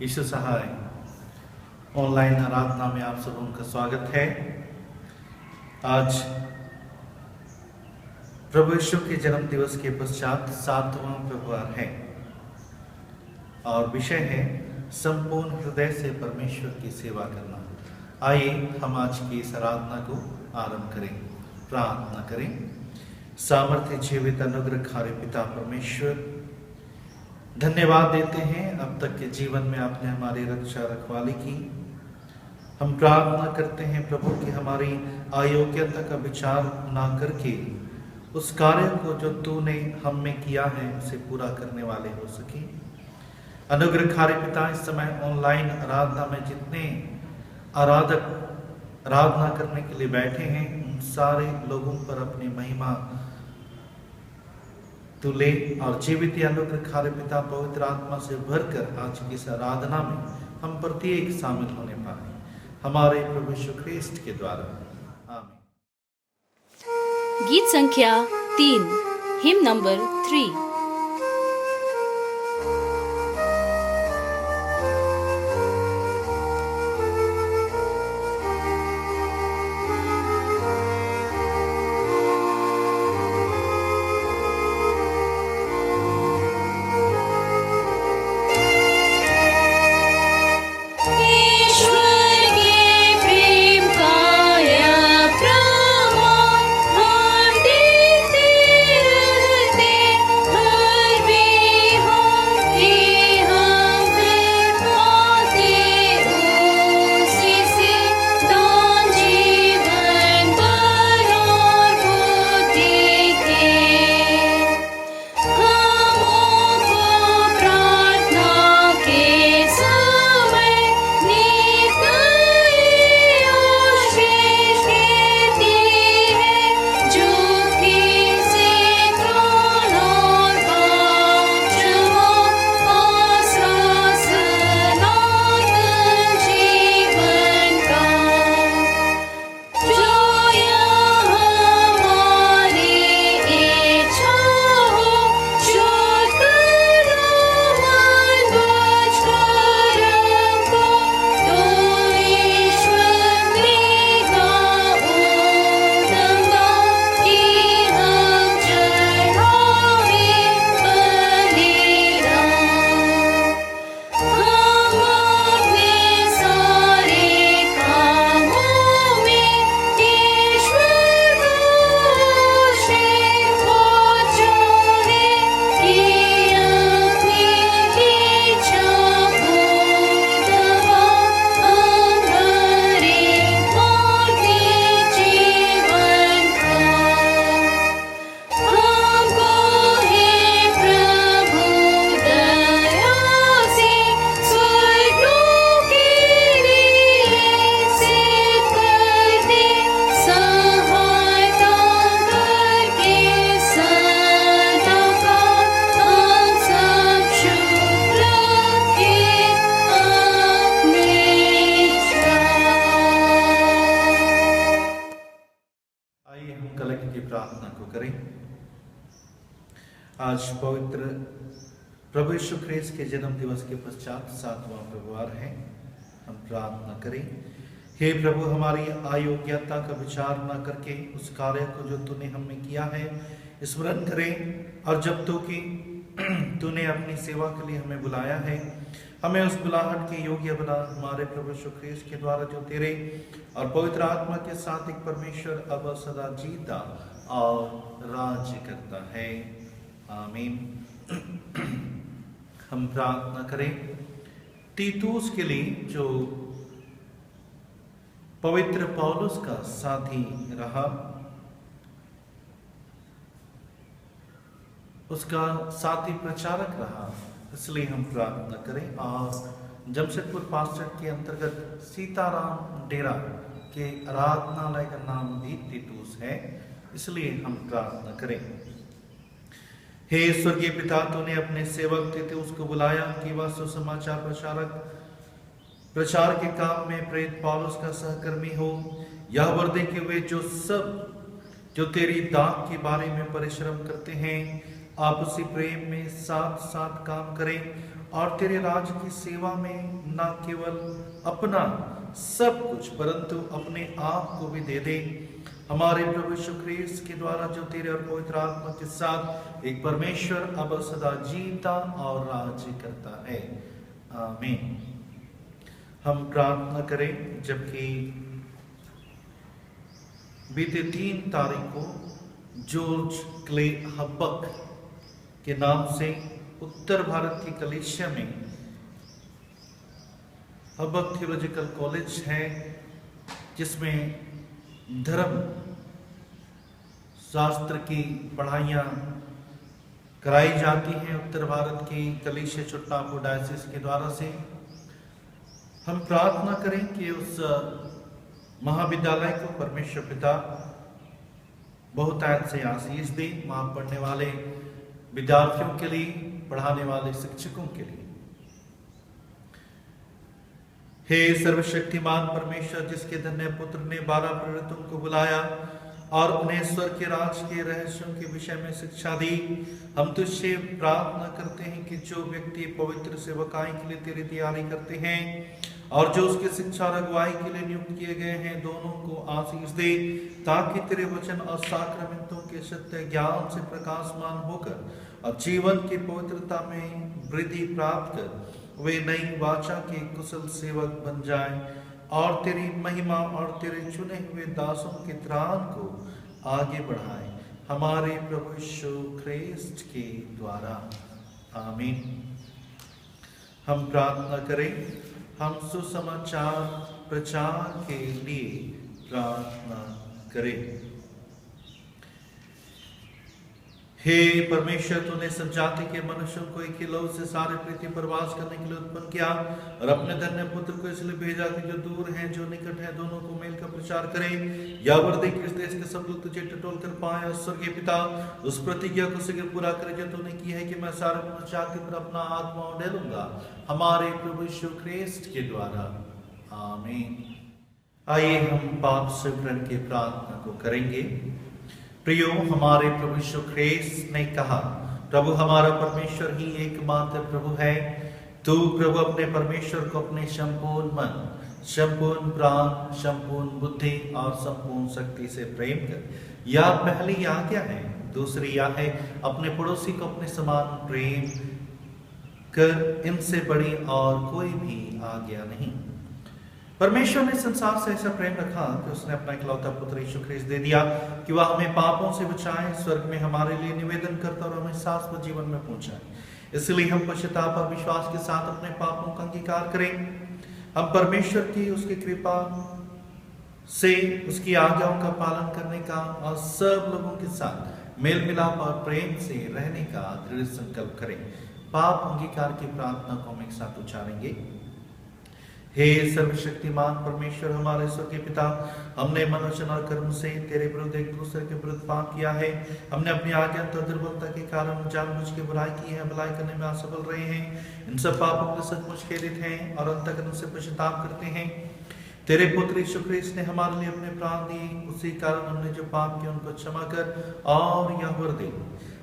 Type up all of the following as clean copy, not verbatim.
यीशु सहाय online आराधना में आप सबों का स्वागत है। आज प्रभु यीशु के जन्म दिवस के पश्चात 7वां व्यवहार है और विषय है संपूर्ण हृदय से परमेश्वर की सेवा करना। आइए हम आज की इस आराधना को आरंभ करें, प्रार्थना करें। सामर्थ्य जीवित अनुग्रहकारी पिता परमेश्वर, धन्यवाद देते हैं अब तक के जीवन में आपने हमारी रक्षा रखवाली की। हम प्रार्थना करते हैं प्रभु कि हमारी अयोग्यता का विचार ना करके उस कार्य को जो तूने हम में किया है उसे पूरा करने वाले हो सके। अनुग्रहकारी पिता, इस समय ऑनलाइन आराधना में जितने आराधक आराधना करने के लिए बैठे हैं उन सारे लोगों पर अपनी महिमा तू ले और जीवित अनुग्रहकारी पिता पवित्र आत्मा से भरकर आज की इस आराधना में हम प्रत्येक शामिल होने पाए हमारे प्रभु यीशु ख्रिस्ट के द्वारा, आमीन। गीत संख्या 3, हिम नंबर 3। आज पवित्र प्रभु यीशु ख्रिस्त के जन्म दिवस के पश्चात 7वां व्यवहार है। हम प्रार्थना करें। हे प्रभु, हमारी अयोग्यता का विचार न करके उस कार्य को जो तूने हमें किया है स्मरण करें और जब तो कि तूने अपनी सेवा के लिए हमें बुलाया है हमें उस बुलाहट के योग्य बना। हमारे प्रभु यीशु ख्रिस्त के द्वारा जो तेरे और पवित्र आत्मा के साथ एक परमेश्वर अब सदा जीता और राज्य करता है, आमीन। हम प्रार्थना करें तीतुस के लिए जो पवित्र पौलुस का साथी रहा, उसका साथी प्रचारक रहा, इसलिए हम प्रार्थना करें। और जमशेदपुर पास्टर के अंतर्गत सीताराम डेरा के आराधनालय का नाम भी तीतुस है, इसलिए हम प्रार्थना करें। हे स्वर्गीय पिता, तूने अपने सेवक तीतुस को बुलाया कि वह सुसमाचार प्रचार के काम में प्रेरित पौलुस का सहकर्मी हो। यह वर दे कि वे जो तेरी दाग के बारे में परिश्रम करते हैं आपसी प्रेम में साथ साथ काम करें और तेरे राज की सेवा में न केवल अपना सब कुछ परंतु अपने आप को भी दे दे। हमारे प्रभु यीशु ख्रीस्त के द्वारा जो तेरे और पवित्र आत्मा के साथ एक परमेश्वर अब सदा जीता और राज्य करता है। आमीन। हम प्रार्थना करें। जबकि बीते 3 तारीख को जॉर्ज क्ले हब्बक के नाम से उत्तर भारत की कलीसिया में हब्बक थियोलॉजिकल कॉलेज है, जिसमें धर्म शास्त्र की पढ़ाइयाँ कराई जाती हैं उत्तर भारत की कलीसिया छोटापुर डायसिस के द्वारा से। हम प्रार्थना करें कि उस महाविद्यालय को परमेश्वर पिता बहुतायत से आशीष दे, वहाँ पढ़ने वाले विद्यार्थियों के लिए, पढ़ाने वाले शिक्षकों के लिए। हे सर्वशक्तिमान परमेश्वर, जिसके धन्य पुत्र ने 12 प्रेरितों को बुलाया और उन्हें स्वर्ग के राज के रहस्यों के विषय में शिक्षा दी, हम तुझसे प्रार्थना करते हैं कि जो व्यक्ति पवित्र सेवकाई के लिए तेरी तैयारी करते हैं और जो उसके शिक्षा और अगुवाई के लिए नियुक्त किए गए हैं, दोनों को आशीष दे, ताकि तेरे वचन और साक्रमेंटों के सत्य ज्ञान से प्रकाशमान होकर और जीवन की पवित्रता में वृद्धि प्राप्त कर वे नई वाचा के कुशल सेवक बन जाएं और तेरी महिमा और तेरे चुने हुए दासों के त्राण को आगे बढ़ाएं, हमारे प्रभु यीशु ख्रीस्त के द्वारा। आमीन। हम प्रार्थना करें। हम सुसमाचार प्रचार के लिए प्रार्थना करें। हे परमेश्वर, तूने सब जाति के मनुष्यों को एक ही लौ से सारे पृथ्वी पर वास करने के लिए उत्पन्न किया और अपने धन्य पुत्र को इसलिए भेजा कि जो दूर हैं जो निकट हैं दोनों को मेल का प्रचार करें। या वर्दे कि इस देश के सब लोग तुझे टटोल कर पाए और स्वर्गीय पिता उस प्रतिज्ञा को शीघ्र पूरा करे जो तूने की है कि मैं सारे मनुष्य जाति पर अपना आत्मा उड़ेलूंगा, हमारे प्रभु यीशु ख्रीस्त के द्वारा। आमीन। आइए हम पाप से ग्रहण की प्रार्थना को करेंगे। प्रियो, हमारे प्रभु यीशु ख्रीस्त ने कहा, प्रभु हमारा परमेश्वर ही एकमात्र प्रभु है। तू प्रभु अपने परमेश्वर को अपने संपूर्ण मन, संपूर्ण प्राण, संपूर्ण बुद्धि और संपूर्ण शक्ति से प्रेम कर। यह पहली आज्ञा है। दूसरी यह है, अपने पड़ोसी को अपने समान प्रेम कर। इनसे बड़ी और कोई भी आज्ञा नहीं। परमेश्वर ने संसार से ऐसा प्रेम रखा कि उसने अपना इकलौता पुत्र यीशु ख्रीस्त दे दिया कि वह हमें पापों से बचाए, स्वर्ग में हमारे लिए निवेदन करता और हमें शाश्वत जीवन में पहुंचाए। इसलिए हम पश्चाताप और विश्वास के साथ अपने पापों का अंगीकार करें। हम परमेश्वर की उसकी कृपा से उसकी आज्ञाओं का पालन करने का और सब लोगों के साथ मेल मिलाप और प्रेम से रहने का दृढ़ संकल्प करें। पाप अंगीकार की प्रार्थना को हम एक साथ उच्चारेंगे। हे सर्वशक्तिमान परमेश्वर, हमारे स्वर्गीय पिता, हमने मन, वचन और कर्म से तेरे विरुद्ध एक दूसरे के विरुद्ध पाप किया है। हमने अपनी आज्ञा और दुर्बलता के कारण जानबूझ के बुराई की है, भलाई करने में असफल रहे हैं। इन सब पापों के सचमुच खेदित हैं और अंतःकरण से पश्चाताप करते हैं। तेरे पुत्र यीशु ख्रीस्त ने हमारे लिए अपने प्राण दिए, उसी कारण हमने जो पाप किए उनको क्षमा कर और यह वर दे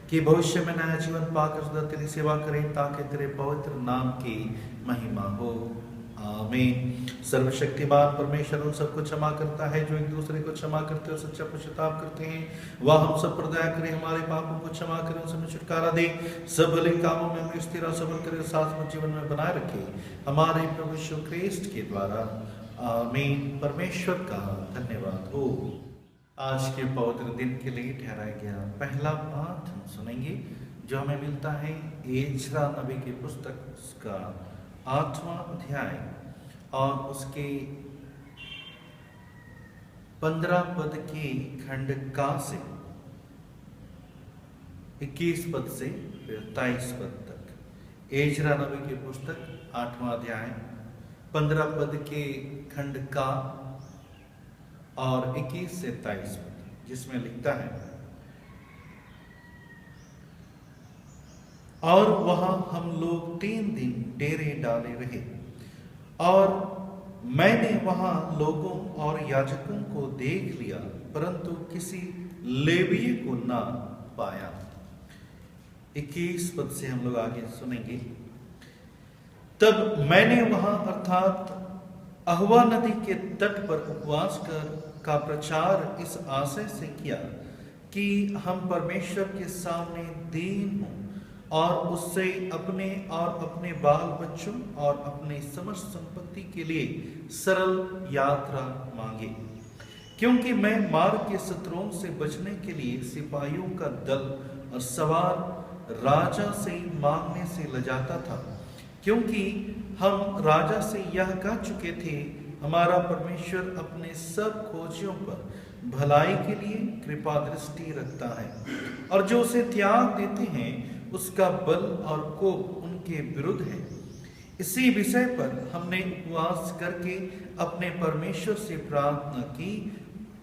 कि भविष्य में नया जीवन पाकर सदा तेरी सेवा करें, ताकि तेरे पवित्र नाम की महिमा हो। आमीन। सर्वशक्तिमान परमेश्वर उन सबको क्षमा करता है जो एक दूसरे को क्षमा करते और सच्चा पश्चाताप करते हैं। वह हम सब पर दया करे, हमारे पापों को क्षमा करे, उनसे हमें छुटकारा दे, सब भले कामों में हमें स्थिर और सबल करे, शाश्वत जीवन में बनाए रखे, हमारे प्रभु यीशु ख्रीस्त के द्वारा। आमीन। परमेश्वर का धन्यवाद हो। आज के पवित्र दिन के लिए ठहराया गया पहला पाठ हम सुनेंगे, जो हमें मिलता है एजरा नबी की पुस्तक का 8वां अध्याय और उसके 15 पद के खंड का से 21 पद से फिर 23 पद तक। एजरा नबी की पुस्तक 8वां अध्याय 15 पद के खंड का और 21 से 23 पद, जिसमें लिखता है, और वहां हम लोग 3 दिन डेरे डाले रहे और मैंने वहां लोगों और याजकों को देख लिया, परंतु किसी लेवीय को ना पाया। 21 पद से हम लोग आगे सुनेंगे। तब मैंने वहां अर्थात अहवा नदी के तट पर उपवास का प्रचार इस आशय से किया कि हम परमेश्वर के सामने दीन हों और उससे अपने और अपने बाल बच्चों और अपने समस्त संपत्ति के लिए सरल यात्रा मांगे, क्योंकि मैं मार्ग के शत्रुओं से बचने के लिए सिपाहियों का दल और सवार राजा से मांगने से लजाता था, क्योंकि हम राजा से यह कह चुके थे, हमारा परमेश्वर अपने सब खोजियों पर भलाई के लिए कृपा दृष्टि रखता है, और जो उसे त्याग देते हैं उसका बल और कोप उनके विरुद्ध है। इसी विषय पर हमने उपवास करके अपने परमेश्वर से प्रार्थना की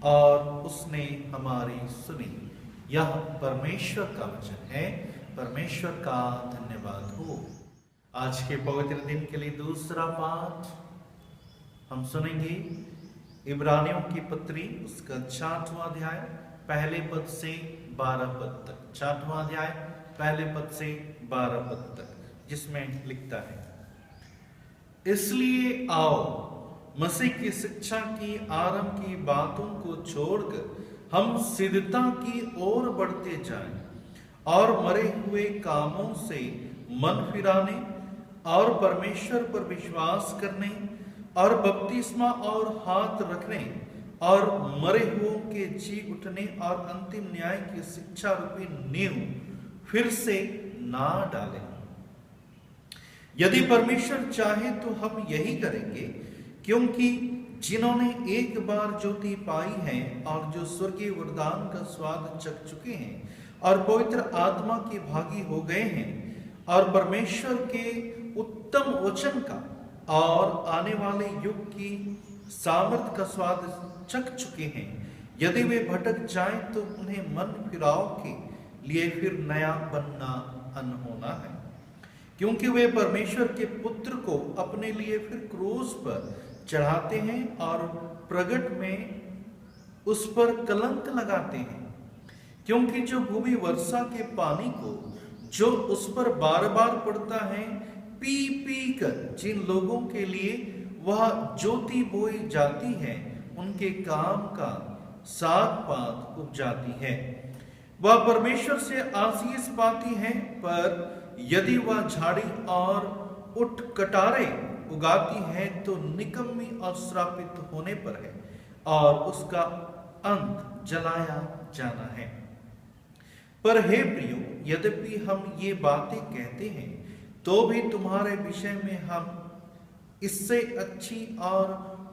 और उसने हमारी सुनी। यह परमेश्वर का वचन है। परमेश्वर का धन्यवाद हो। आज के पवित्र दिन के लिए दूसरा पाठ हम सुनेंगे इब्रानियों की पत्री, उसका 6वां अध्याय पहले पद से 12 पद तक। 6वां अध्याय पहले पद से 12 पद तक, जिसमें लिखता है, इसलिए आओ मसीह की शिक्षा की आरंभ की बातों को छोड़कर हम सिद्धता की ओर बढ़ते जाएं और मरे हुए कामों से मन फिराने और परमेश्वर पर विश्वास करने और बपतिस्मा और हाथ रखने और मरे हुओं के जी उठने और अंतिम न्याय की शिक्षा रूपी नींव फिर से ना डालें। यदि परमेश्वर चाहे तो हम यही करेंगे, क्योंकि जिन्होंने एक बार ज्योति पाई है और जो स्वर्गीय वरदान का स्वाद चख चुके हैं और पवित्र आत्मा के भागी हो गए हैं और परमेश्वर के उत्तम वचन का और आने वाले युग की सामर्थ का स्वाद चख चुके हैं, यदि वे भटक जाएं तो उन्हें मन फिराव के लिए फिर नया बनना अनहोना है, क्योंकि वे परमेश्वर के पुत्र को अपने लिए फिर क्रूस पर चढ़ाते हैं और प्रगट में उस पर कलंक लगाते हैं, क्योंकि जो भूमि वर्षा के पानी को जो उस पर बार बार पड़ता है पी पी कर जिन लोगों के लिए वह ज्योति बोई जाती है उनके काम का साग पात उपजाती है, वह परमेश्वर से आशीष पाती है। पर यदि वह झाड़ी और उठ कटारे उगाती है तो निकम्मी और श्रापित होने पर है और उसका अंत जलाया जाना है। पर हे प्रियो, यद्यपि हम ये बातें कहते हैं तो भी तुम्हारे विषय में हम इससे अच्छी और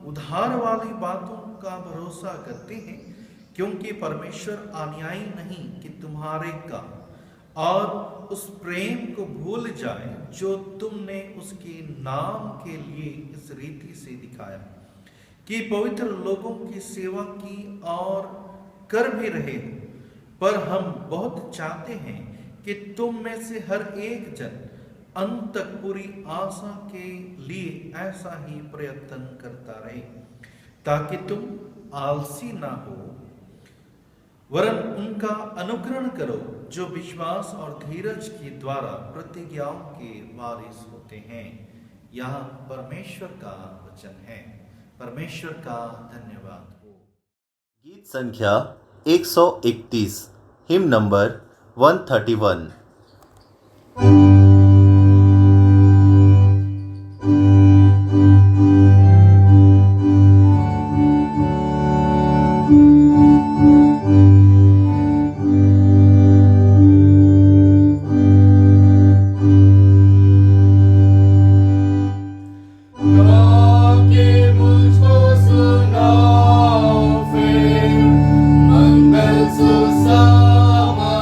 उधार वाली बातों का भरोसा करते हैं, क्योंकि परमेश्वर अन्यायी नहीं कि तुम्हारे का और उस प्रेम को भूल जाए जो तुमने उसके नाम के लिए इस रीति से दिखाया कि पवित्र लोगों की सेवा की और कर भी रहे हो। पर हम बहुत चाहते हैं कि तुम में से हर एक जन अंत तक पूरी आशा के लिए ऐसा ही प्रयत्न करता रहे, ताकि तुम आलसी ना हो, वरन उनका अनुकरण करो जो विश्वास और धीरज के द्वारा प्रतिज्ञाओं के वारिस होते हैं। यह परमेश्वर का वचन है। परमेश्वर का धन्यवाद हो। गीत संख्या 131, हिम नंबर 131। सुसमाचार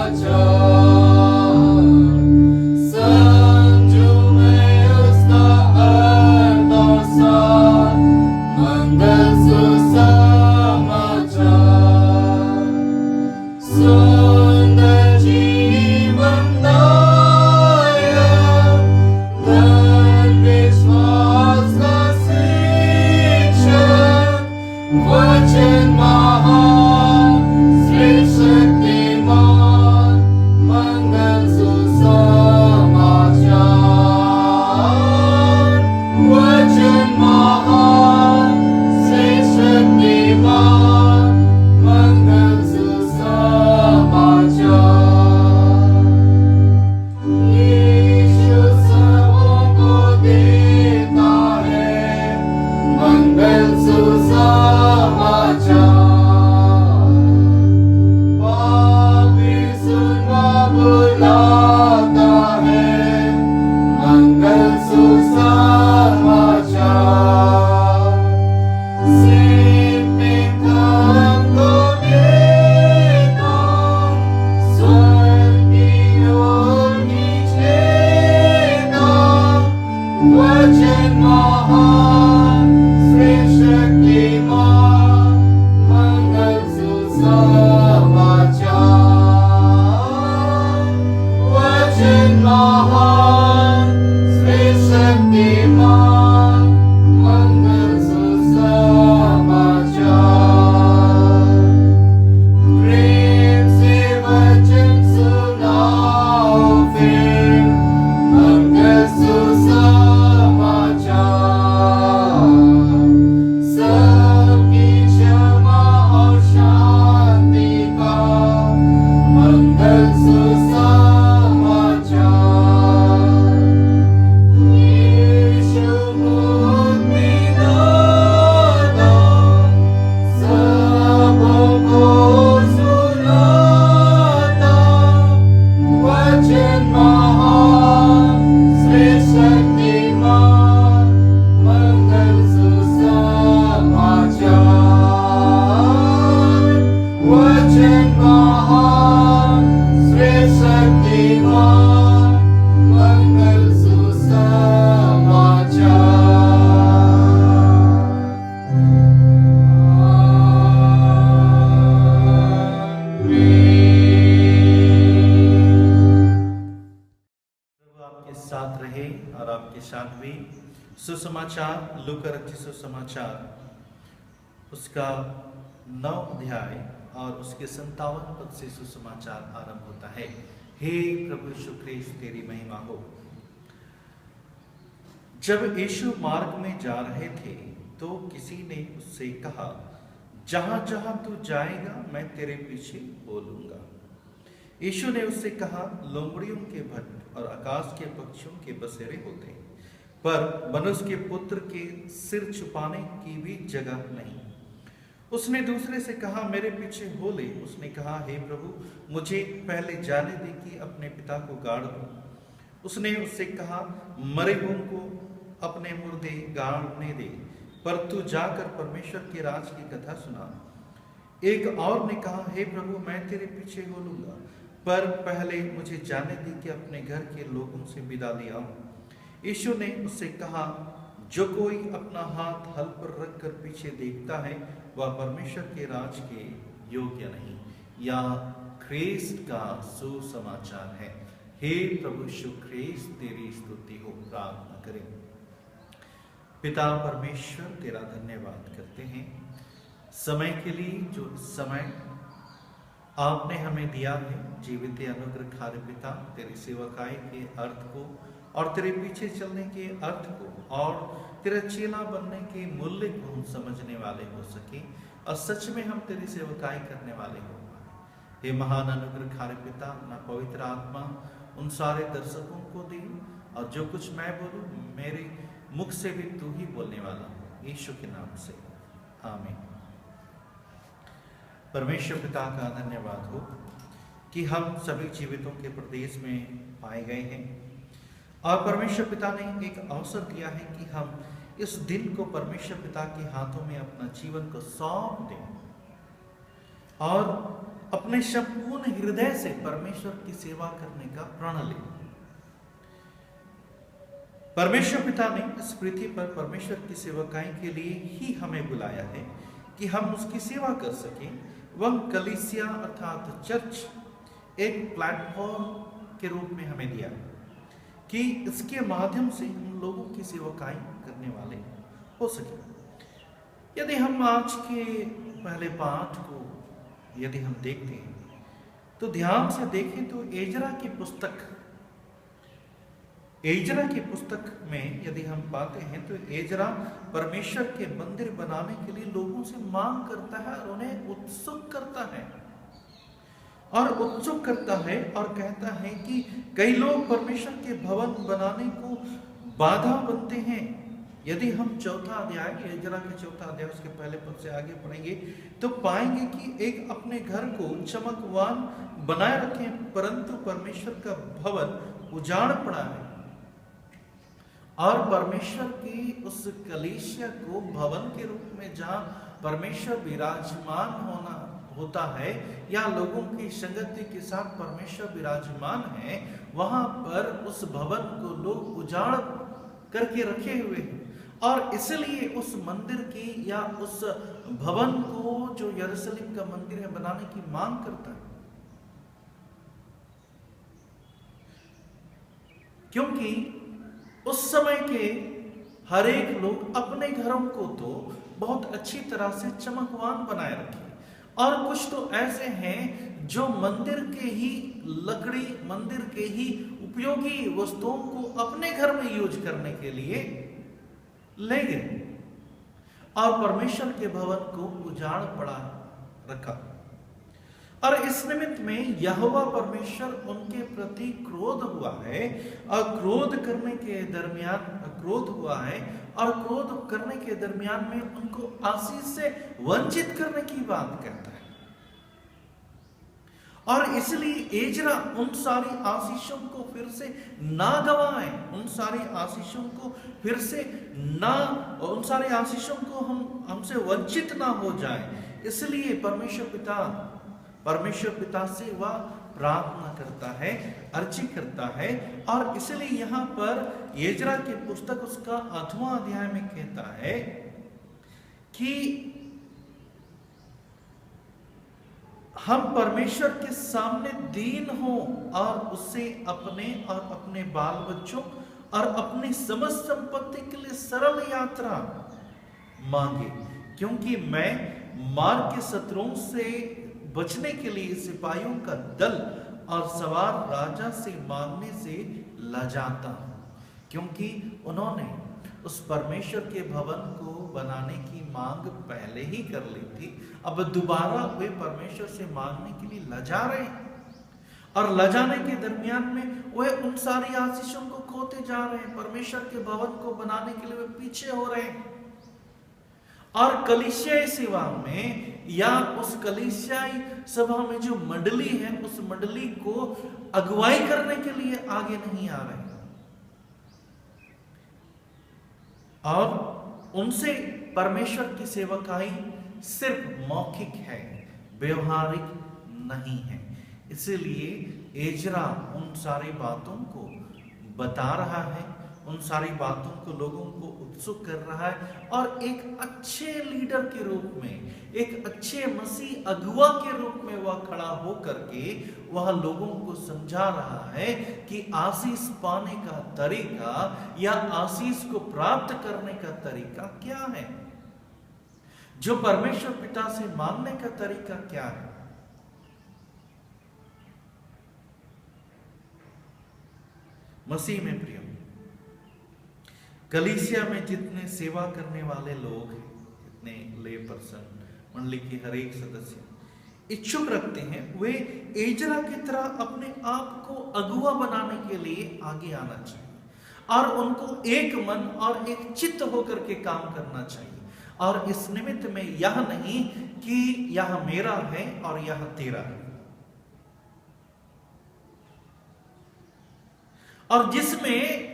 वचन महान श्रेष्ठ शक्तिमान मंगल सुसमाचार। वचन महान श्रेष्ठ शक्तिमान मंगल सुसमाचार। प्रेम से वचन सुनाओ फिर मंगल सुसमाचार। सबकी क्षमा और शांति का मंगल सुसमाचार। यीशु मुक्तिदाता सबको सुनाता। वचन महान श्रेष्ठ शक्तिमान मंगल सुसमाचार। वचन महान श्रेष्ठ शक्तिमान मंगल प्रभु आपके साथ रहे और आपके साथ भी। सुसमाचार लूका रचित सुसमाचार उसका 9 अध्याय और उसके 57 पद से सुसमाचार आरंभ होता है। हे प्रभु यीशु ख्रीस्त तेरी महिमा हो। जब यीशु मार्ग में जा रहे थे तो किसी ने उससे कहा, जहां जहां तू जाएगा मैं तेरे पीछे बोलूंगा। यीशु ने उससे कहा, लोमड़ियों के भट्ट और आकाश के पक्षियों के बसेरे होते हैं, पर मनुष्य के पुत्र के सिर छुपाने की भी जगह नहीं। उसने दूसरे से कहा, मेरे पीछे हो ले। उसने कहा, हे प्रभु मुझे पहले जाने दे कि अपने पिता को गाड़ दूं। उसने उससे कहा, मरे हुओं को अपने मुर्दे गाड़ने दे, पर तू जाकर परमेश्वर के राज की कथा सुना। एक और ने कहा, हे प्रभु मैं तेरे पीछे हो लूंगा, पर पहले मुझे जाने दे कि अपने घर के लोगों से विदा ले आऊं। यीशु ने उससे कहा, जो कोई अपना हाथ हल पर रखकर पीछे देखता है वह परमेश्वर के राज के योग्य नहीं। यह ख्रीस्त का सुसमाचार है। हे प्रभु यीशु ख्रीस्त तेरी स्तुति हो। प्रार्थना करें। पिता परमेश्वर तेरा धन्यवाद करते हैं समय के लिए, जो समय आपने हमें दिया है। जीवित अनुग्रहकारी पिता, तेरी सेवकाई के अर्थ को और तेरे पीछे चलने के अर्थ को और तेरा चेला बनने के मूल्य को हम समझने वाले हो सके और सच में हम तेरी सेवकाई करने वाले हो। हे महान अनुग्रहकारी पिता, अपना पवित्र आत्मा उन सारे दर्शकों को दे और जो कुछ मैं बोलूं मेरे मुख से भी तू ही बोलने वाला हो। यीशु के नाम से आमीन। परमेश्वर पिता का धन्यवाद हो कि हम सभी जीवितों के प्रदेश में पाए गए हैं और परमेश्वर पिता ने एक अवसर दिया है कि हम इस दिन को परमेश्वर पिता के हाथों में अपना जीवन को सौंप दें और अपने संपूर्ण हृदय से परमेश्वर की सेवा करने का प्रण लें। परमेश्वर पिता ने इस पृथ्वी पर परमेश्वर की सेवकाई के लिए ही हमें बुलाया है कि हम उसकी सेवा कर सकें। वह कलीसिया अर्थात चर्च एक प्लेटफॉर्म के रूप में हमें दिया कि इसके माध्यम से हम लोगों की सेवकाई करने वाले हो सके। यदि हम आज के पहले पाठ को यदि हम देखते हैं तो ध्यान से देखें तो एजरा की पुस्तक में यदि हम पाते हैं तो एजरा परमेश्वर के मंदिर बनाने के लिए लोगों से मांग करता है और उन्हें उत्सुक करता है और कहता है कि कई लोग परमेश्वर के भवन बनाने को बाधा बनते हैं। यदि हम चौथा अध्याय एजरा के चौथा अध्याय उसके पहले पद से आगे पढ़ेंगे तो पाएंगे कि एक अपने घर को चमकवान बनाए रखें, परंतु परमेश्वर का भवन उजाड़ पड़ा है और परमेश्वर की उस कलीसिया को भवन के रूप में जहाँ परमेश्वर विराजमान होता है या लोगों की संगति के साथ परमेश्वर विराजमान है, वहां पर उस भवन को लोग उजाड़ करके रखे हुए हैं। और इसलिए उस मंदिर की या उस भवन को जो यरूशलेम का मंदिर है बनाने की मांग करता है, क्योंकि उस समय के हर एक लोग अपने घरों को तो बहुत अच्छी तरह से चमकवान बनाए रखे, और कुछ तो ऐसे हैं जो मंदिर के ही लकड़ी, मंदिर के ही उपयोगी वस्तुओं को अपने घर में यूज करने के लिए ले गए और परमेश्वर के भवन को उजाड़ पड़ा रखा। और इस निमित्त में यहोवा परमेश्वर उनके प्रति क्रोध हुआ है, और क्रोध करने के दरमियान क्रोध हुआ है, और क्रोध करने के दरमियान में उनको आशीष से वंचित करने की बात कहता है। और इसलिए एजरा उन सारी आशीषों को फिर से ना गवाए, उन सारी आशीषों को फिर से ना, उन सारी आशीषों को हमसे वंचित ना हो जाए, इसलिए परमेश्वर पिता से वह प्रार्थना करता है, अर्जी करता है। और इसलिए यहाँ पर एजरा की पुस्तक उसका 8वां अध्याय में कहता है कि हम परमेश्वर के सामने दीन हो और उससे अपने और अपने बाल बच्चों और अपनी समस्त संपत्ति के लिए सरल यात्रा मांगे, क्योंकि मैं मार्ग के शत्रुओं से बचने के लिए सिपाहियों का दल और सवार राजा से मांगने से लजाता हूं, क्योंकि उन्होंने उस परमेश्वर के भवन को बनाने की मांग पहले ही कर ली थी। अब दोबारा वे परमेश्वर से मांगने के लिए लजा रहे हैं, और लजाने के दरमियान में वे उन सारी आशीषों को खोते जा रहे हैं। परमेश्वर के भवन को बनाने के लिए वे पीछे हो रहे हैं, और कलीसियाई सेवा में या उस कलीसियाई सभा में जो मंडली है, उस मंडली को अगुवाई करने के लिए आगे नहीं आ रहे, और उनसे परमेश्वर की सेवकाई सिर्फ मौखिक है, व्यवहारिक नहीं है। इसलिए एजरा उन सारी बातों को बता रहा है, उन सारी बातों को लोगों को उत्सुक कर रहा है, और एक अच्छे लीडर के रूप में, एक अच्छे मसीह अगुवा के रूप में वह खड़ा होकर के वह लोगों को समझा रहा है कि आशीष पाने का तरीका या आशीष को प्राप्त करने का तरीका क्या है, जो परमेश्वर पिता से मांगने का तरीका क्या है। मसीह में प्रिय, कलीसिया में जितने सेवा करने वाले लोग हैं, जितने ले पर्सन, मंडली के हर एक सदस्य इच्छुक रखते हैं, वे एजरा की तरह अपने आप को अगुवा बनाने के लिए आगे आना चाहिए, और उनको एक मन और एक चित्त होकर के काम करना चाहिए। और इस निमित्त में यह नहीं कि यह मेरा है और यह तेरा है, और जिसमें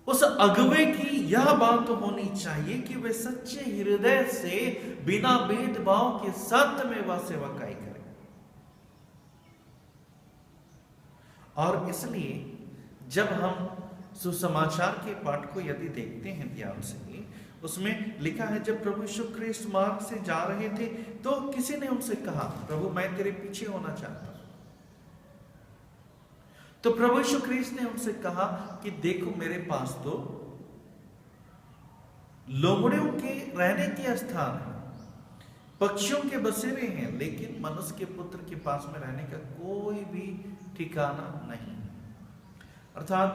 उस अगुवे की यह बात होनी चाहिए कि वे सच्चे हृदय से बिना भेदभाव के साथ में वह सेवकाई करें। और इसलिए जब हम सुसमाचार के पाठ को यदि देखते हैं ध्यान से, उसमें लिखा है जब प्रभु यीशु ख्रीस्त मार्ग से जा रहे थे तो किसी ने उनसे कहा, प्रभु मैं तेरे पीछे होना चाहता हूं। तो प्रभु यीशु ख्रीस्त ने उनसे कहा कि देखो मेरे पास तो लोमड़ियों के रहने के स्थान है, पक्षियों के बसेरे हैं, लेकिन मनुष्य के पुत्र के पास में रहने का कोई भी ठिकाना नहीं। अर्थात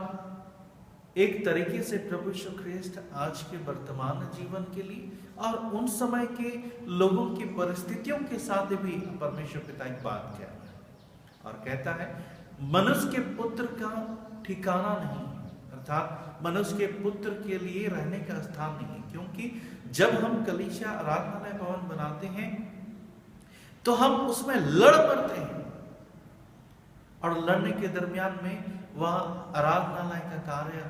एक तरीके से प्रभु यीशु ख्रीस्त आज के वर्तमान जीवन के लिए और उन समय के लोगों की परिस्थितियों के साथ भी परमेश्वर पिता एक बात कह रहा है, और कहता है मनुष्य के पुत्र का ठिकाना नहीं, अर्थात मनुष्य के पुत्र के लिए रहने का स्थान नहीं, क्योंकि जब हम कलीसिया आराधनालय भवन बनाते हैं तो हम उसमें लड़ पड़ते हैं, और लड़ने के दरमियान में वह आराधनालय का कार्य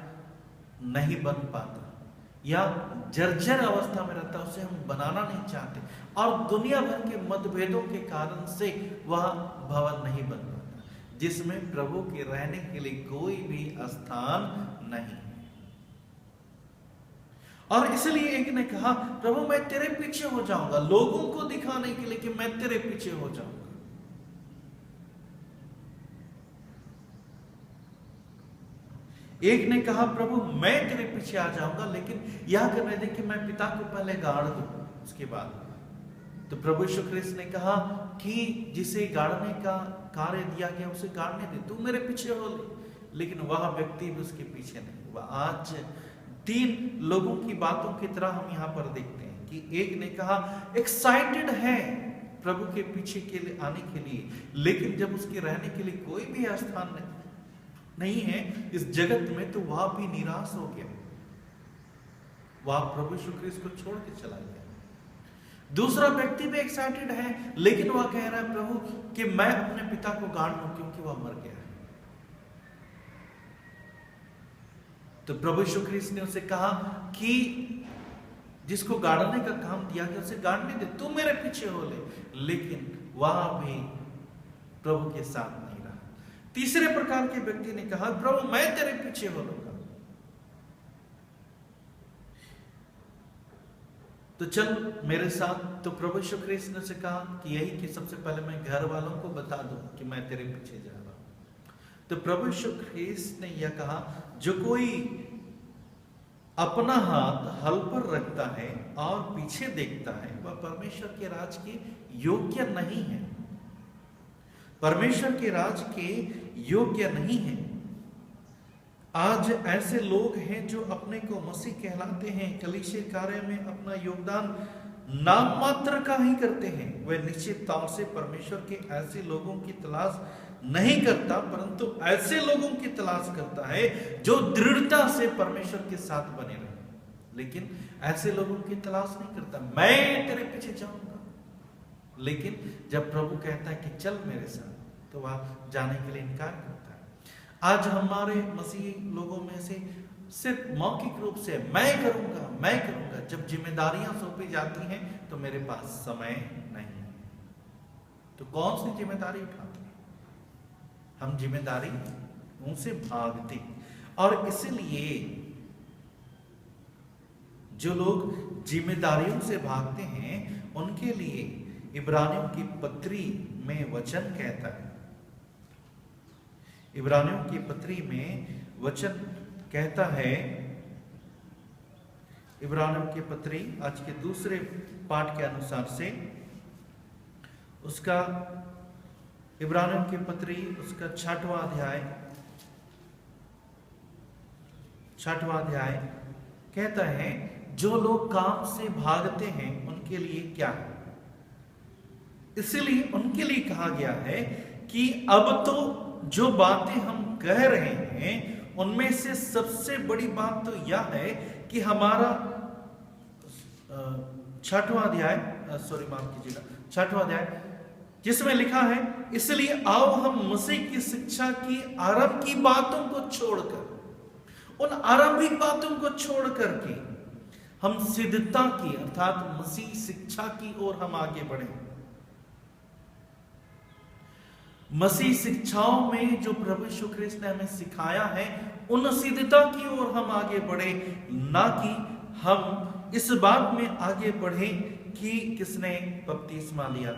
नहीं बन पाता या जर्जर अवस्था में रहता, उसे हम बनाना नहीं चाहते, और दुनिया भर के मतभेदों के कारण से वह भवन नहीं बन पाता, जिसमें प्रभु के रहने के लिए कोई भी स्थान नहीं। और इसलिए एक ने कहा, प्रभु मैं तेरे पीछे हो जाऊंगा, लोगों को दिखाने के लिए कि मैं तेरे पीछे हो जाऊंगा। एक ने कहा, प्रभु मैं तेरे पीछे आ जाऊंगा, लेकिन यह करने दे कि मैं पिता को पहले गाड़ दूं उसके बाद। तो प्रभु यीशु ख्रिस्त ने कहा कि जिसे गाड़ने का कार्य दिया गया उसे गाड़ने दे, तू मेरे पीछे हो ले। लेकिन वह व्यक्ति भी उसके पीछे नहीं हुआ। आज 3 लोगों की बातों की तरह हम यहाँ पर देखते हैं कि एक ने कहा एक्साइटेड है प्रभु के पीछे के लिए आने के लिए, लेकिन जब उसके रहने के लिए कोई भी स्थान नहीं है इस जगत में, तो वह भी निराश हो गया, वह प्रभु यीशु ख्रिस्त को छोड़ के चला गया। दूसरा व्यक्ति भी एक्साइटेड है, लेकिन वह कह रहा है प्रभु कि मैं अपने पिता को गाड़ लूं क्योंकि वह मर गया है। तो प्रभु यीशु ख्रिस्त ने उसे कहा कि जिसको गाड़ने का काम दिया गया उसे गाड़ने दे, तू मेरे पीछे हो ले। लेकिन वह भी प्रभु के साथ नहीं रहा। तीसरे प्रकार के व्यक्ति ने कहा, प्रभु मैं तेरे पीछे हो लूंगा, तो चल मेरे साथ। तो प्रभु यीशु ख्रिस्त ने उसे कहा कि यही कि सबसे पहले मैं घर वालों को बता दूं कि मैं तेरे पीछे जा रहा हूं। तो प्रभु यीशु ख्रिस्त ने यह कहा, जो कोई अपना हाथ हल पर रखता है और पीछे देखता है वह परमेश्वर के राज के योग्य नहीं है, परमेश्वर के राज के योग्य नहीं है। आज ऐसे लोग हैं जो अपने को मसीह कहलाते हैं, कलीसिया कार्य में अपना योगदान नाम मात्र का ही करते हैं। वे निश्चित तौर से परमेश्वर के ऐसे लोगों की तलाश नहीं करता, परंतु ऐसे लोगों की तलाश करता है जो दृढ़ता से परमेश्वर के साथ बने रहे। लेकिन ऐसे लोगों की तलाश नहीं करता, मैं तेरे पीछे जाऊंगा। लेकिन जब प्रभु कहता है कि चल मेरे साथ, तो वह जाने के लिए इनकार करता है। आज हमारे मसीही लोगों में से सिर्फ मौखिक रूप से मैं करूंगा, जब जिम्मेदारियां सौंपी जाती हैं तो मेरे पास समय नहीं है। तो कौन सी जिम्मेदारी उठाते हैं? हम जिम्मेदारी उनसे भागते, और इसलिए जो लोग जिम्मेदारियों से भागते हैं उनके लिए इब्रानियों की पत्री में वचन कहता है, इब्रानियों की पत्री में वचन कहता है, इब्रानियों की पत्री आज के दूसरे पाठ के अनुसार से उसका इब्रानियों की पत्री उसका 6वां अध्याय कहता है, जो लोग काम से भागते हैं उनके लिए क्या है। इसलिए उनके लिए कहा गया है कि अब तो जो बातें हम कह रहे हैं उनमें से सबसे बड़ी बात तो यह है कि हमारा 6वां अध्याय जिसमें लिखा है, इसलिए आओ हम मसीह की शिक्षा की आरंभ की बातों को छोड़कर, उन आरंभिक बातों को छोड़ करके हम सिद्धता की अर्थात मसीह शिक्षा की ओर हम आगे बढ़े। मसीह शिक्षाओं में जो प्रभु यीशु ख्रिस्त ने हमें सिखाया है उन सिद्धता की ओर हम आगे बढ़े, ना कि हम इस बात में आगे बढ़े कि किसने बपतिस्मा लिया,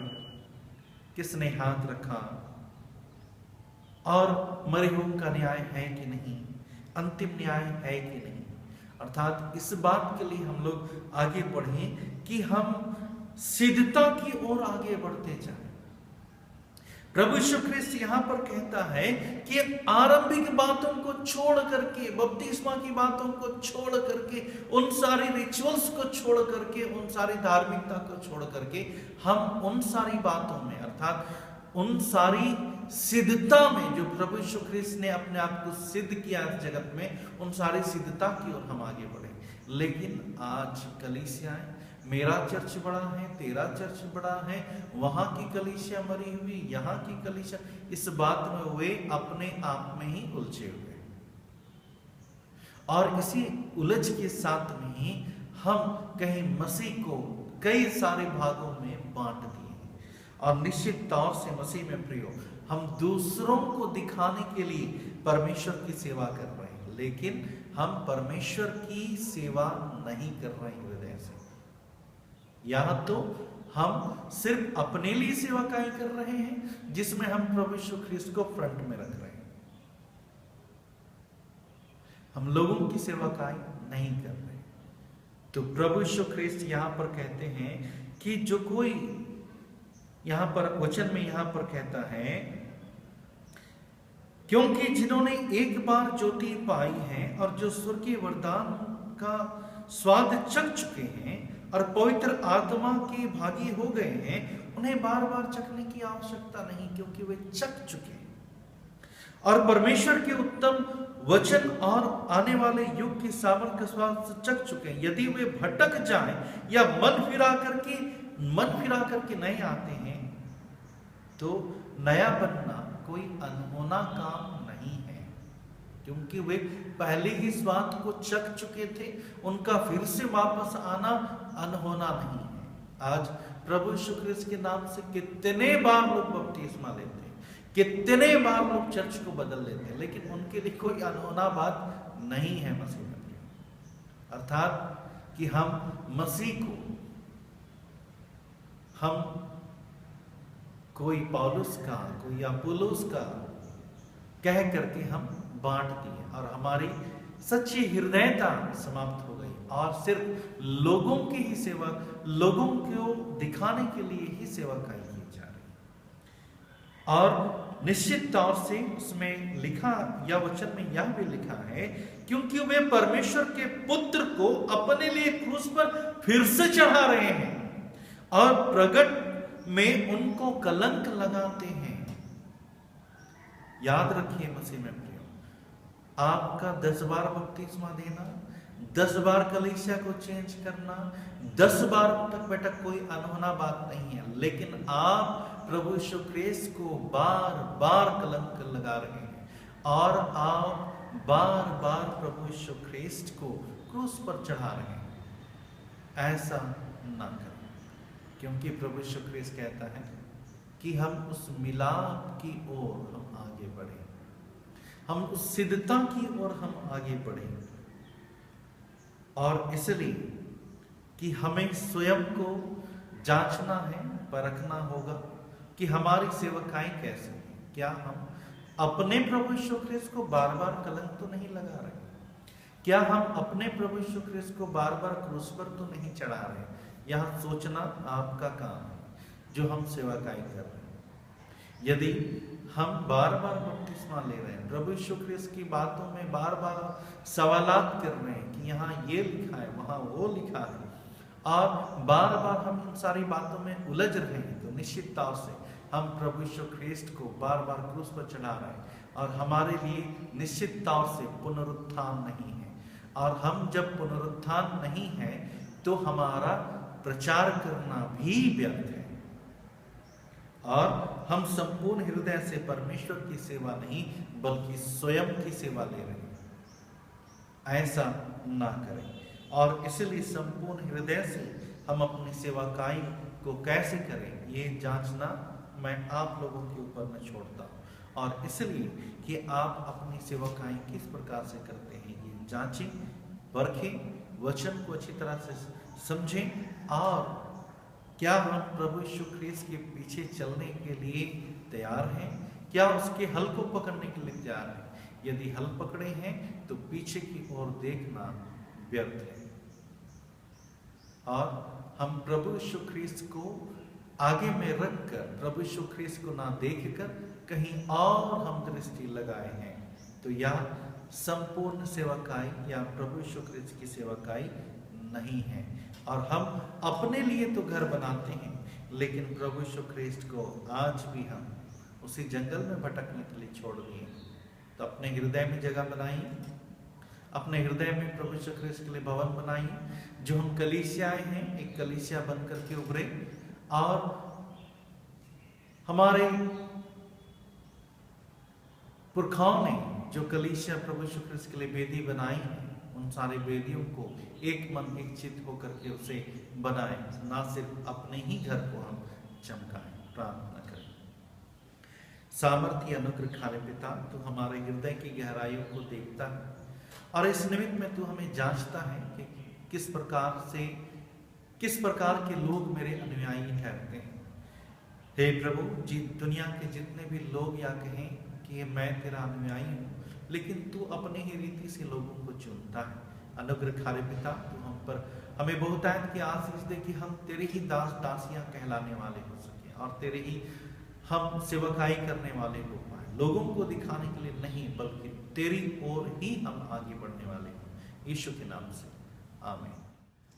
किसने हाथ रखा, और मरे हुओं का न्याय है कि नहीं, अंतिम न्याय है कि नहीं। अर्थात इस बात के लिए हम लोग आगे बढ़े कि हम सिद्धता की ओर आगे बढ़ते जाएं। प्रभु यीशु ख्रिस्त यहां पर कहता है कि आरंभिक बातों को छोड़ करके, बपतिस्मा की बातों को छोड़ करके, उन सारी रिचुअल्स को छोड़ करके, उन सारी धार्मिकता को छोड़ करके हम उन सारी बातों में अर्थात उन सारी सिद्धता में जो प्रभु यीशु ख्रिस्त ने अपने आप को सिद्ध किया इस जगत में, उन सारी सिद्धता की ओर हम आगे बढ़े। लेकिन आज कलीसियाएं, मेरा चर्च बड़ा है, तेरा चर्च बड़ा है, वहां की कलीसिया मरी हुई, यहाँ की कलीसिया, इस बात में वे अपने आप में ही उलझे हुए, और इसी उलझ के साथ में ही हम कहीं मसीह को कई सारे भागों में बांट दिए। और निश्चित तौर से मसीह में प्रियो, हम दूसरों को दिखाने के लिए परमेश्वर की सेवा कर रहे हैं, लेकिन हम परमेश्वर की सेवा नहीं कर रहे हैं हृदय से। यहां तो हम सिर्फ अपने लिए सेवकाई कर रहे हैं, जिसमें हम प्रभु यीशु ख्रिस्त को फ्रंट में रख रहे हैं। हम लोगों की सेवकाई नहीं कर रहे। तो प्रभु यीशु ख्रिस्त यहां पर कहते हैं कि जो कोई, यहां पर वचन में यहां पर कहता है, क्योंकि जिन्होंने एक बार ज्योति पाई है और जो स्वर्गीय वरदान का स्वाद चख चुके हैं और पवित्र आत्मा के भागी हो गए हैं, उन्हें बार बार चखने की आवश्यकता नहीं, क्योंकि वे चख चुके हैं और परमेश्वर के उत्तम वचन और आने वाले युग की सामर्थ का स्वाद चख चुके हैं। यदि वे भटक जाएं या मन फिरा करके नहीं आते हैं, तो नया बनना कोई अनहोना काम नहीं है, क्योंकि वे पहले ही स्वाद को चख चुके थे। उनका फिर से वापस आना अनहोना नहीं है। आज प्रभु यीशु ख्रिस्त के नाम से कितने बार लोग बपतिस्मा लेते हैं, कितने बार लोग चर्च को बदल लेते हैं, लेकिन उनके लिए कोई अनहोना बात नहीं है मसीह में। अर्थात कि हम मसीह को, हम कोई पौलुस का, कोई अपुल्लोस का कह करके हम बांट दिए और हमारी सच्ची हृदयता समाप्त हो गई और सिर्फ लोगों की ही सेवा, लोगों को दिखाने के लिए ही सेवा की जा रही। और निश्चित तौर से उसमें लिखा, या वचन में यह भी लिखा है, क्योंकि वे परमेश्वर के पुत्र को अपने लिए क्रूस पर फिर से चढ़ा रहे हैं और प्रगट में उनको कलंक लगाते हैं। याद रखिए मसीह में प्रियो, आपका 10 बार बपतिस्मा देना, 10 बार कलीसिया को चेंज करना, 10 बार तक बैठक कोई अनहोना बात नहीं है, लेकिन आप प्रभु यीशु ख्रिस्त को बार बार कलंक लगा रहे हैं और आप बार बार प्रभु यीशु ख्रिस्त को क्रूस पर चढ़ा रहे हैं। ऐसा ना करें, क्योंकि प्रभु यीशु ख्रिस्त कहता है कि हम उस मिलाप की ओर हम आगे बढ़े, हम उस सिद्धता की ओर हम आगे बढ़े। और इसलिए कि हमें स्वयं को जांचना है, परखना होगा कि हमारी सेवकाई कैसे है। क्या हम अपने प्रभु यीशु ख्रिस्त को बार बार कलंक तो नहीं लगा रहे? क्या हम अपने प्रभु यीशु ख्रिस्त को बार बार क्रूस पर तो नहीं चढ़ा रहे? यह सोचना आपका काम है, जो हम सेवकाई कर रहे हैं। यदि हम बार बार बपतिस्मा ले रहे हैं, प्रभु यीशु ख्रिस्त की बातों में बार बार सवालात कर रहे हैं कि यहाँ ये लिखा है, वहाँ वो लिखा है, और बार बार हम इन सारी बातों में उलझ रहे हैं, तो निश्चित तौर से हम प्रभु यीशु ख्रिस्त को बार बार क्रूस पर चढ़ा रहे हैं और हमारे लिए निश्चित तौर से पुनरुत्थान नहीं है। और हम जब पुनरुत्थान नहीं है तो हमारा प्रचार करना भी व्यर्थ है और हम संपूर्ण हृदय से परमेश्वर की सेवा नहीं बल्कि स्वयं की सेवा ले रहे हैं। ऐसा ना करें। और इसलिए संपूर्ण हृदय से हम अपनी सेवाकाई को कैसे करें, ये जांचना मैं आप लोगों के ऊपर में छोड़ता हूँ। और इसलिए कि आप अपनी सेवाकाई किस प्रकार से करते हैं, ये जांचें, परखें, वचन को अच्छी तरह से समझें और क्या हम प्रभु यीशु ख्रिस्त के पीछे चलने के लिए तैयार हैं, क्या उसके हल को पकड़ने के लिए तैयार हैं। यदि हल पकड़े हैं तो पीछे की ओर देखना व्यर्थ है और हम प्रभु यीशु ख्रिस्त को आगे में रखकर प्रभु यीशु ख्रिस्त को ना देखकर कहीं और हम दृष्टि लगाए हैं, तो यह संपूर्ण सेवकाई या प्रभु यीशु ख्रिस्त की सेवकाई नहीं है। और हम अपने लिए तो घर बनाते हैं, लेकिन प्रभु यीशु ख्रिस्त को आज भी हम उसी जंगल में भटकने के लिए छोड़ दिए। तो अपने हृदय में जगह बनाइए, अपने हृदय में प्रभु यीशु ख्रिस्त के लिए भवन बनाइए। जो हम कलीसियाएं हैं, एक कलीसिया बन करके उभरे और हमारे पुरखाओं ने जो कलीसिया प्रभु यीशु ख्रिस्त के लिए वेदी बनाई है, उन सारे वेदियों को एक मन एक चित्त होकर के उसे बनाए, ना सिर्फ अपने ही घर को हम चमकाएं। प्रार्थना करें। सामर्थ्य अनुग्रह खाले पिता, तो हमारे हृदय की गहराइयों को देखता है और इस निमित्त में तू हमें जांचता है कि किस प्रकार के लोग मेरे अनुयायी ठहरते हैं। हे प्रभु जी, दुनिया के जितने भी लोग या कहें कि मैं तेरा अनुयायी हूँ, लेकिन तू अपने ही रीति से लोगों को चुनता है। अनुग्रहकारी पिता, तू हम पर हमें बहुतायत की आशीष दे कि हम तेरे ही दास दासियां कहलाने वाले हो सके और तेरे ही हम सेवकाई करने वाले हो पाए, लोगों को दिखाने के लिए नहीं बल्कि तेरी ओर ही हम आगे बढ़ने वाले हों। यीशु के नाम से आमीन।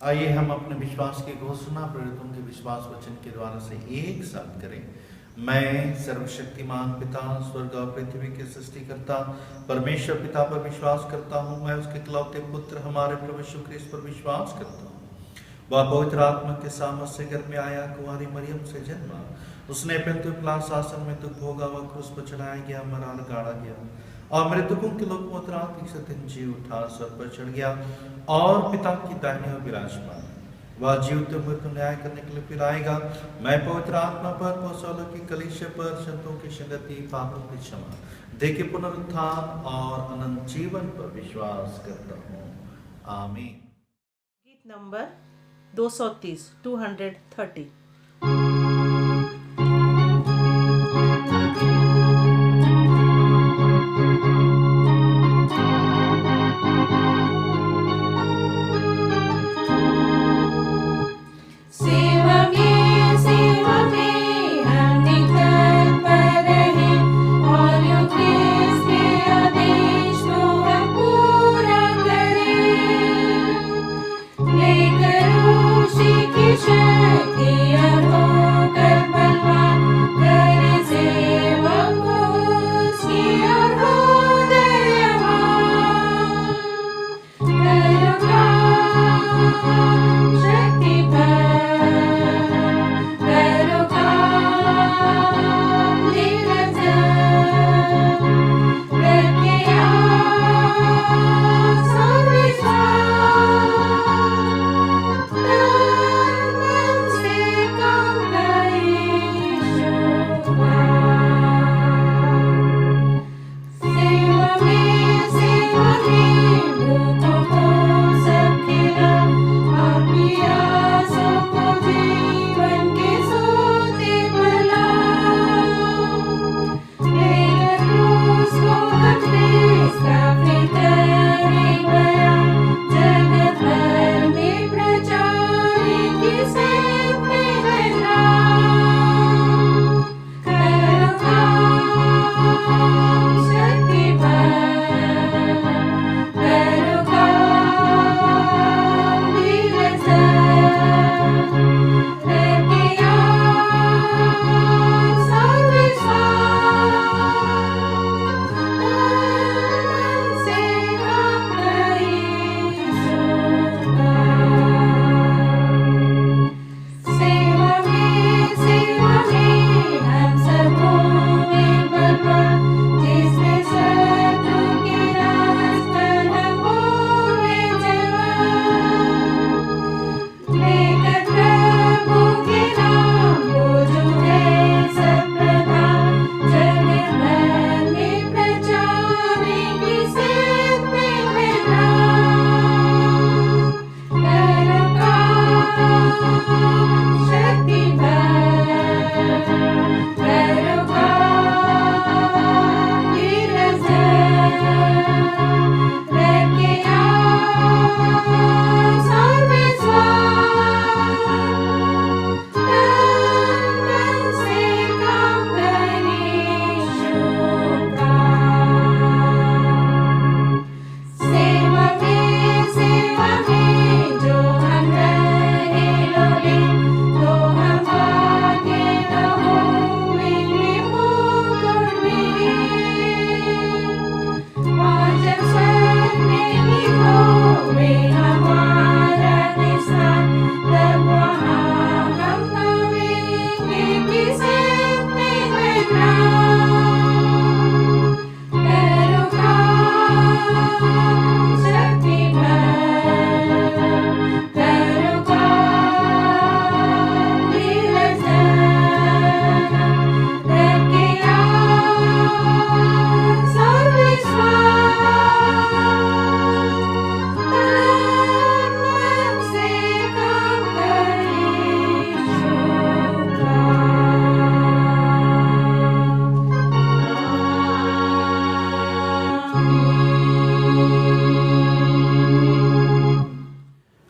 आइए हम अपने विश्वास की घोषणा प्रेरितों के विश्वास वचन के द्वारा से एक साथ करें। मैं सर्वशक्तिमान पिता, स्वर्ग और पृथ्वी के सृष्टिकर्ता परमेश्वर पिता पर विश्वास करता हूँ। मैं उसके इकलौते पुत्र हमारे प्रभु यीशु ख्रीस्त पर विश्वास करता हूँ। वह पवित्र आत्मा के सामर्थ्य से गर्भ में आया, कुंवारी मरियम से जन्मा, उसने पिलातुस पिलातुस शासन में दुख भोगा, वह क्रूस पर चढ़ाया गया, मरा और गाड़ा गया और मृतकों के लोक में उतरा, तीसरे दिन जी उठा, स्वर्ग पर चढ़ गया और पिता की दाहिनी ओर विराजमान। वह जीवित मृत्यु न्याय करने के लिए फिर आएगा। मैं पवित्र आत्मा पर, अपॉस्तलों की कलीसिया पर, संतों की संगति, पापों की क्षमा, देह के पुनरुत्थान और अनंत जीवन पर विश्वास करता हूँ। आमीन। गीत नंबर 230 230। लेकर उसी की शक्ति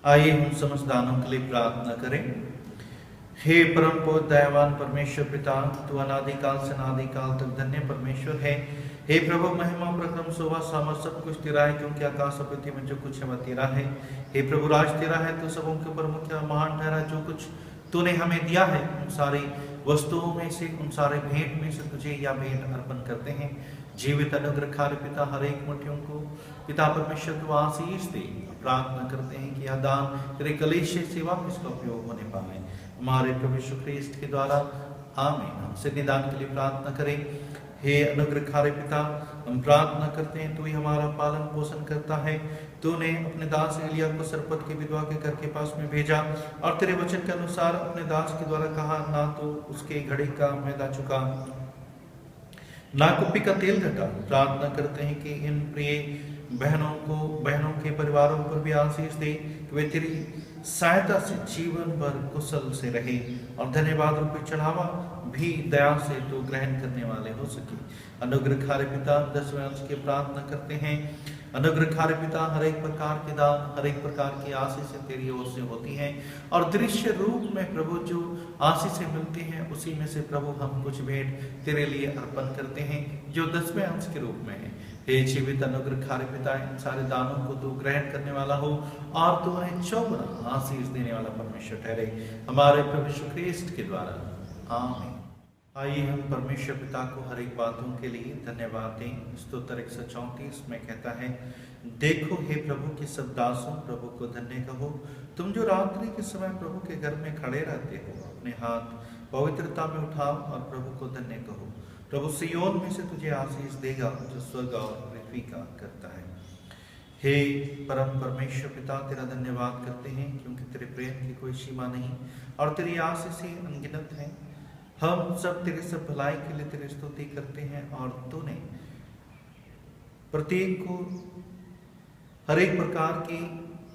आइए हम समस्त दानों के लिए प्रार्थना करें। हे परम पवित्र दयावान परमेश्वर पिता, तू अनादिकाल से अनादिकाल तक धन्य परमेश्वर है। हे प्रभु, महिमा प्रक्रम शोभा सामर्थ सब कुछ तेरा है, क्योंकि आकाश और पृथ्वी में जो कुछ है वह तेरा है। हे प्रभु, राज तेरा है, तू सबों के ऊपर मुख्य महान ठहरा। जो कुछ तूने हमें दिया है उन सारी वस्तुओं में से, उन सारे भेंट में से तुझे या भेंट अर्पण करते हैं। जीवित अनुग्रहकारी पिता, हर एक मुठ्ठियों को पिता परमेश्वर को आशीष दे। प्रार्थना करते हैं कि यह दान तेरे कलीसिया सेवा में इसका उपयोग होने पाए, हमारे प्रभु यीशु ख्रीस्त के द्वारा। आमीन। हम सिद्धि दान के लिए प्रार्थना करें। हे अनुग्रहकारी पिता, हम प्रार्थना करते हैं, तू ही हमारा पालन पोषण करता है। तूने अपने दास एलिया को सरपत की विधवा के घर के पास में भेजा और तेरे वचन के अनुसार अपने दास के द्वारा कहा, ना तो उसके घड़े का मैदा चुका, ना कुप्पी का तेल घटा। प्रार्थना करते हैं कि इन प्रिय बहनों के परिवारों पर भी आशीष दे, कि वे तेरी सहायता से जीवन भर कुशल से रहे और धन्यवाद रूपी चढ़ावा भी दया से तो ग्रहण करने वाले हो सके। अनुग्रहकारी पिता, 10वें अंश की प्रार्थना करते हैं। अनुग्रहकारी पिता, हर एक प्रकार के दान, हर एक प्रकार की आशीषें तेरी ओर से होती हैं और दृश्य रूप में प्रभु जो आशीषें मिलती हैं उसी में से प्रभु हम कुछ भेंट तेरे लिए अर्पण करते हैं जो 10वें अंश के रूप में है। हे जीवित अनुग्रहकारी पिता, इन सारे दानों को तू ग्रहण करने वाला हो और तू उन्हें चौगुना आशीष देने वाला परमेश्वर ठहरे, हमारे प्रभु यीशु ख्रीस्त के द्वारा। आमीन। आइए हम परमेश्वर पिता को हर एक बातों के लिए धन्यवाद दें। स्तोत्र 134 में कहता है, देखो हे प्रभु के सब दासों, प्रभु को धन्य कहो। तुम जो रात्रि के समय प्रभु के घर में खड़े रहते हो, अपने हाथ पवित्रता में उठाओ और प्रभु को धन्य कहो। प्रभु सियोन में से तुझे आशीष देगा जो स्वर्ग और पृथ्वी का करता है। हे परम परमेश्वर पिता, तेरा धन्यवाद करते हैं, क्योंकि तेरे प्रेम की कोई सीमा नहीं और तेरी आशीषें अनगिनत हैं। हम सब तेरे सब भलाई के लिए तेरी स्तुति करते हैं और तूने प्रत्येक को हर एक प्रकार की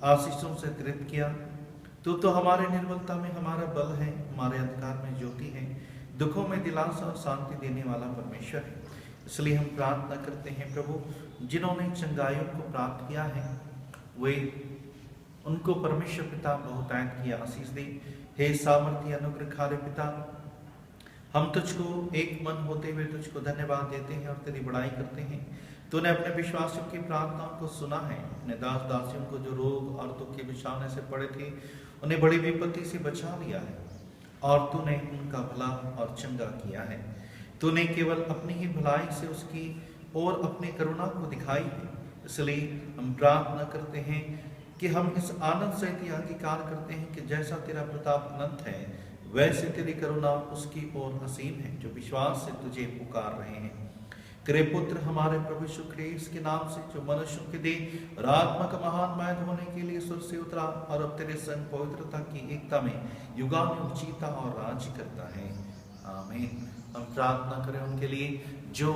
आशीषों से तृप्त किया। तू तो हमारे निर्बलता में हमारा बल है, हमारे अंधकार में ज्योति है, दुखों में दिलासा और शांति देने वाला परमेश्वर है। इसलिए हम प्रार्थना करते हैं प्रभु, जिन्होंने चंगाइयों को प्राप्त किया है वे उनको परमेश्वर पिता बहुतायत की आशीष दे। हे सामर्थी अनुग्रहकारी पिता, हम तुझको एक मन होते हुए तुझको धन्यवाद देते हैं और तेरी बड़ाई करते हैं। तूने अपने विश्वासियों की प्रार्थनाओं को सुना है। अपने दास दासियों को जो रोग और दुख के बिछाने से पड़े थे उन्हें बड़ी विपत्ति से बचा लिया है और तूने उनका भला और चंगा किया है। तूने केवल अपनी ही भलाई से उसकी और अपनी करुणा को दिखाई है। इसलिए हम प्रार्थना करते हैं कि हम इस आनंद से अंगीकार करते हैं कि जैसा तेरा प्रताप अनंत है, वैसे तेरी करुणा उसकी ओर असीम है जो विश्वास से तुझे पुकार रहे हैं। तेरे पुत्र हमारे प्रभु यीशु ख्रीस्त के नाम से, जो मनुष्यों के देह और आत्मा का महान मैद होने के लिए स्वर्ग से उतरा और अब तेरे संग पवित्रता की एकता में युगानुयुग जीता और राज्य करता है। आमीन। हम प्रार्थना करें उनके लिए जो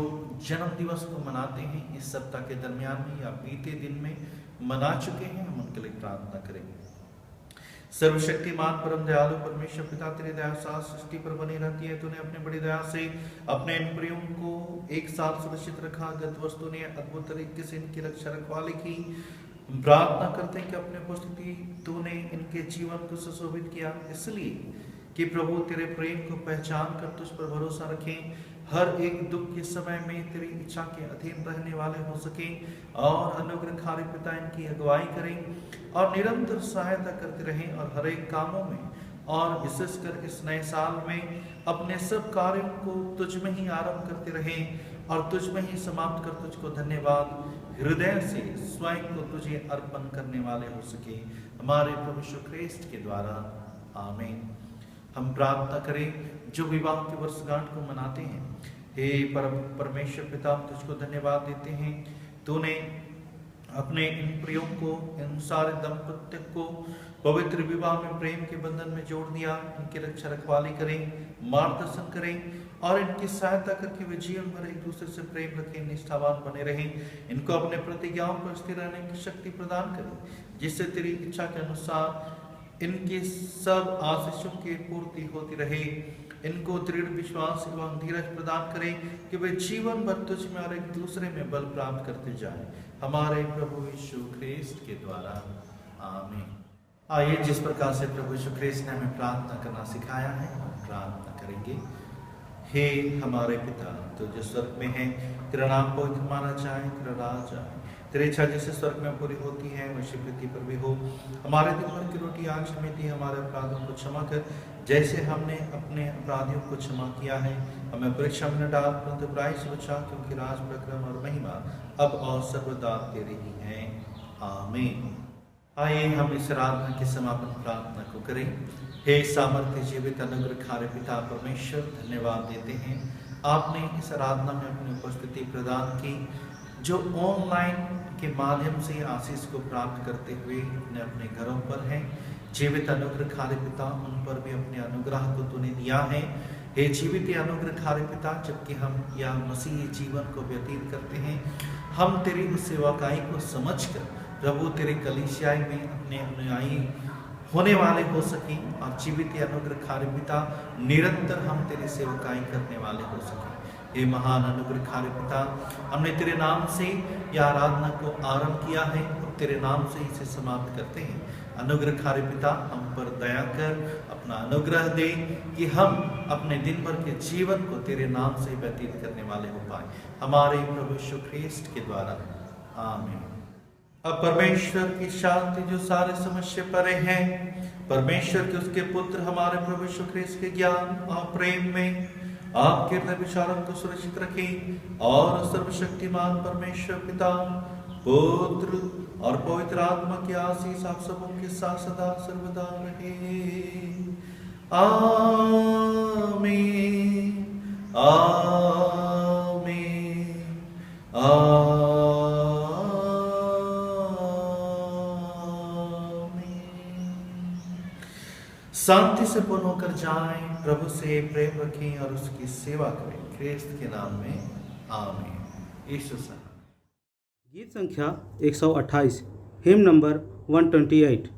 जन्म दिवस को मनाते हैं इस सप्ताह के दरमियान में या बीते दिन में मना चुके हैं, हम उनके लिए प्रार्थना करें। सर्वशक्तिमान परम दयालु परमेश्वर पिता, तेरी दया साथ सृष्टि पर बनी रहती है। तूने अपनी बड़ी दया से अपने इन प्रियों को एक साथ सुरक्षित रखा। गत वस्तु ने अद्भुत तरीके से इनकी रक्षा रखवाली की। प्रार्थना करते हैं कि अपने उपस्थिति तूने इनके जीवन को सुशोभित किया, इसलिए कि प्रभु तेरे प्रेम को पहचान कर तुझ पर भरोसा रखें, हर एक दुख के समय में तेरी इच्छा के अधीन रहने वाले हो सके और अनुग्रहकारी पिता इनकी अगुवाई करें और निरंतर सहायता करते रहें और हर एक कामों में और विशेषकर इस नए साल में अपने सब कार्यों को तुझ में ही आरंभ करते रहें और तुझ में ही समाप्त कर तुझको धन्यवाद हृदय से स्वयं को तुझे अर्पण करने वाले हो सके, हमारे प्रभु यीशु ख्रीस्त के द्वारा। आमीन। हम प्रार्थना करें जो विवाह की वर्षगांठ को मनाते हैं। हे परमेश्वर पिता, तुझको धन्यवाद देते हैं, तूने अपने इन प्रियों को, इन सारे दंपत्ति को पवित्र विवाह में प्रेम के बंधन में जोड़ दिया। इनकी रक्षा रखवाली करें, मार्गदर्शन करें और इनकी सहायता करके वे जीवन भर एक दूसरे से प्रेम रखें, निष्ठावान बने रहें। इनको अपने प्रतिज्ञाओं पर स्थिर रहने की शक्ति प्रदान करें, जिससे तेरी इच्छा के अनुसार इनकी सब आशीषों की पूर्ति होती रहे। इनको दृढ़ विश्वास एवं धीरज प्रदान करें कि वे जीवन भर तुझ में और एक दूसरे में बल प्राप्त करते जाएं, हमारे प्रभु यीशु ख्रीस्त के द्वारा। आमीन। आइए, जिस प्रकार से प्रभु यीशु ख्रिस्त ने हमें प्रार्थना करना सिखाया है, हम प्रार्थना करेंगे। हे हमारे पिता, तो जो स्वर्ग में है, तेरा नाम पवित्र माना जाए, तेरा राज आए, तेरी इच्छा जैसे स्वर्ग में पूरी होती है वैसे पृथ्वी पर भी हो। हमारे दिन भर की रोटी आज हमें दी, हमारे अपराधों को क्षमा कर जैसे हमने अपने अपराधियों को क्षमा किया है। हमें परीक्षा में न डाल, परंतु बुराई से बचा, क्योंकि राज, प्रक्रम और महिमा अब और सर्वदा तेरी ही है। आमीन। आइए हम इस आराधना के समापन प्रार्थना को करें। हे सामर्थ्य जीवित अनुग्रहकारी पिता परमेश्वर, धन्यवाद देते हैं आपने इस आराधना में अपनी उपस्थिति प्रदान की। जो ऑनलाइन के माध्यम से आशीष को प्राप्त करते हुए अपने अपने घरों पर हैं, जीवित अनुग्रहकारी पिता, उन पर भी अपने अनुग्रह को तूने दिया है। हे जीवित अनुग्रहकारी पिता, जबकि हम यह मसीही जीवन को व्यतीत करते हैं, हम तेरी उस सेवाकाई को समझकर प्रभु तेरे कलीसियाई में अपने अनुयायी होने वाले हो सकें, और जीवित अनुग्रहकारी पिता निरंतर हम तेरी सेवकाई करने वाले हो सकें। हे महान अनुग्रहकारी पिता, हमने तेरे नाम से यह आराधना को आरंभ किया है और तेरे नाम से इसे समाप्त करते हैं। अनुग्रहकारी पिता, हम पर दया कर अपना अनुग्रह दे कि हम अपने दिन भर के जीवन को तेरे नाम से व्यतीत करने वाले हो पाए, हमारे प्रभु यीशु ख्रिस्त के द्वारा। आमीन। अब परमेश्वर की शांति जो सारे समस्या परे है, परमेश्वर के उसके पुत्र हमारे प्रभु यीशु ख्रिस्त के ज्ञान और प्रेम में आपके हृदय विचारों को सुरक्षित रखे, और सर्वशक्तिमान परमेश्वर पिता, पुत्र और पवित्र आत्मा की आशीष आप सबों के साथ सदा सर्वदा रहे। आमीन। आमीन। शांति से पूर्ण होकर जाएं, प्रभु से प्रेम रखें और उसकी सेवा करें, ख्रिस्त के नाम में। आमीन। यीशु सना। गीत संख्या 128, हिम नंबर 128।